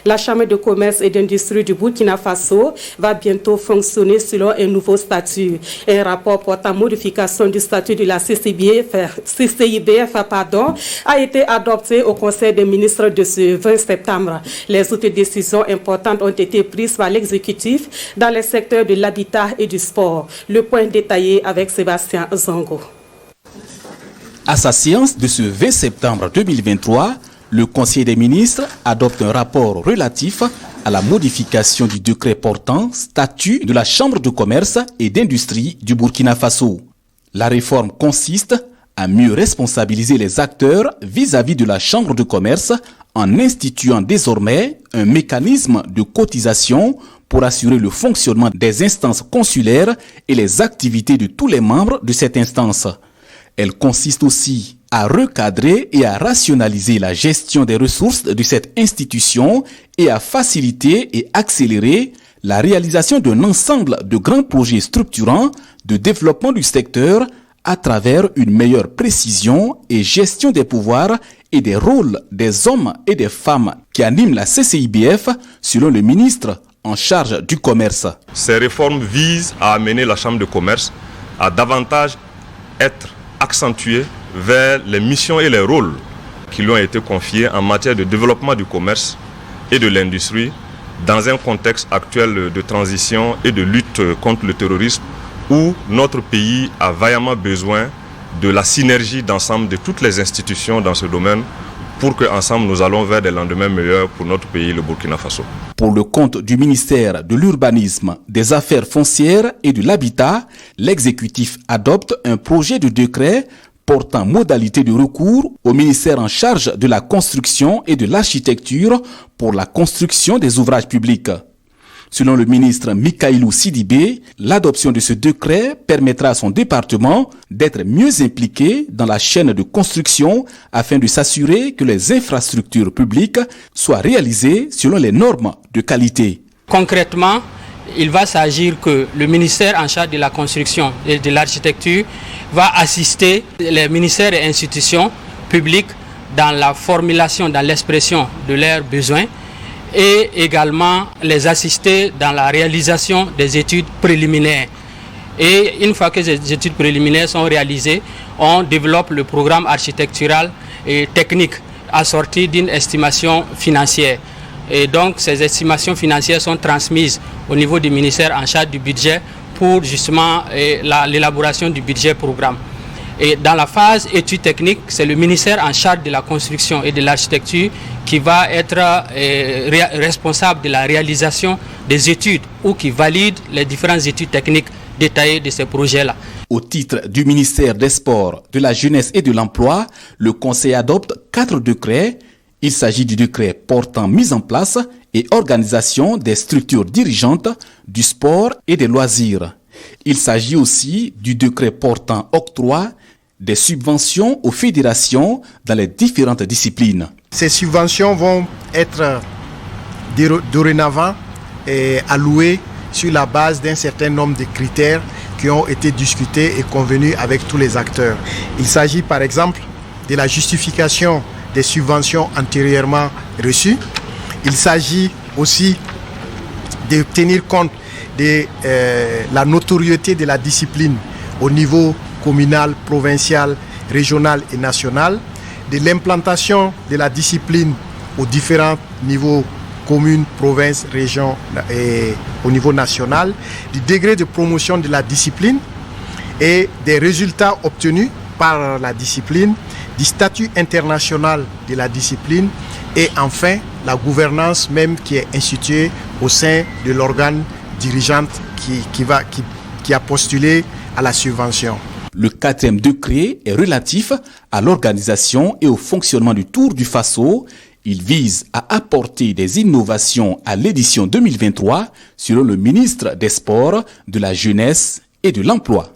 La Chambre de commerce et d'industrie du Burkina Faso va bientôt fonctionner selon un nouveau statut. Un rapport portant modification du statut de la CCIBF a été adopté au Conseil des ministres de ce 20 septembre. Les autres décisions importantes ont été prises par l'exécutif dans les secteurs de l'habitat et du sport. Le point détaillé avec Sébastien Zongo. À sa séance de ce 20 septembre 2023, le Conseil des ministres adopte un rapport relatif à la modification du décret portant statut de la Chambre de commerce et d'industrie du Burkina Faso. La réforme consiste à mieux responsabiliser les acteurs vis-à-vis de la Chambre de commerce en instituant désormais un mécanisme de cotisation pour assurer le fonctionnement des instances consulaires et les activités de tous les membres de cette instance. Elle consiste aussi à recadrer et à rationaliser la gestion des ressources de cette institution et à faciliter et accélérer la réalisation d'un ensemble de grands projets structurants de développement du secteur à travers une meilleure précision et gestion des pouvoirs et des rôles des hommes et des femmes qui animent la CCIBF, selon le ministre en charge du commerce. Ces réformes visent à amener la Chambre de commerce à davantage être accentuée vers les missions et les rôles qui lui ont été confiés en matière de développement du commerce et de l'industrie dans un contexte actuel de transition et de lutte contre le terrorisme où notre pays a vaillamment besoin de la synergie d'ensemble de toutes les institutions dans ce domaine pour qu'ensemble nous allons vers des lendemains meilleurs pour notre pays, le Burkina Faso. Pour le compte du ministère de l'Urbanisme, des Affaires foncières et de l'Habitat, l'exécutif adopte un projet de décret portant modalité de recours au ministère en charge de la construction et de l'architecture pour la construction des ouvrages publics. Selon le ministre Mikailou Sidibé, l'adoption de ce décret permettra à son département d'être mieux impliqué dans la chaîne de construction afin de s'assurer que les infrastructures publiques soient réalisées selon les normes de qualité. Concrètement, il va s'agir que le ministère en charge de la construction et de l'architecture va assister les ministères et institutions publiques dans la formulation, dans l'expression de leurs besoins, et également les assister dans la réalisation des études préliminaires. Et une fois que ces études préliminaires sont réalisées, on développe le programme architectural et technique assorti d'une estimation financière. Et donc ces estimations financières sont transmises au niveau du ministère en charge du budget pour justement l'élaboration du budget programme. Et dans la phase études techniques, c'est le ministère en charge de la construction et de l'architecture qui va être responsable de la réalisation des études ou qui valide les différentes études techniques détaillées de ces projets-là. Au titre du ministère des Sports, de la Jeunesse et de l'Emploi, le Conseil adopte 4 décrets. Il s'agit du décret portant mise en place et organisation des structures dirigeantes du sport et des loisirs. Il s'agit aussi du décret portant octroi des subventions aux fédérations dans les différentes disciplines. Ces subventions vont être dorénavant allouées sur la base d'un certain nombre de critères qui ont été discutés et convenus avec tous les acteurs. Il s'agit par exemple de la justification des subventions antérieurement reçues. Il s'agit aussi de tenir compte de la notoriété de la discipline au niveau communal, provincial, régional et national, de l'implantation de la discipline aux différents niveaux, communes, provinces, régions et au niveau national, du degré de promotion de la discipline et des résultats obtenus par la discipline, du statut international de la discipline et enfin la gouvernance même qui est instituée au sein de l'organe dirigeante qui a postulé à la subvention. Le 4e décret est relatif à l'organisation et au fonctionnement du Tour du Faso. Il vise à apporter des innovations à l'édition 2023 selon le ministre des Sports, de la Jeunesse et de l'Emploi.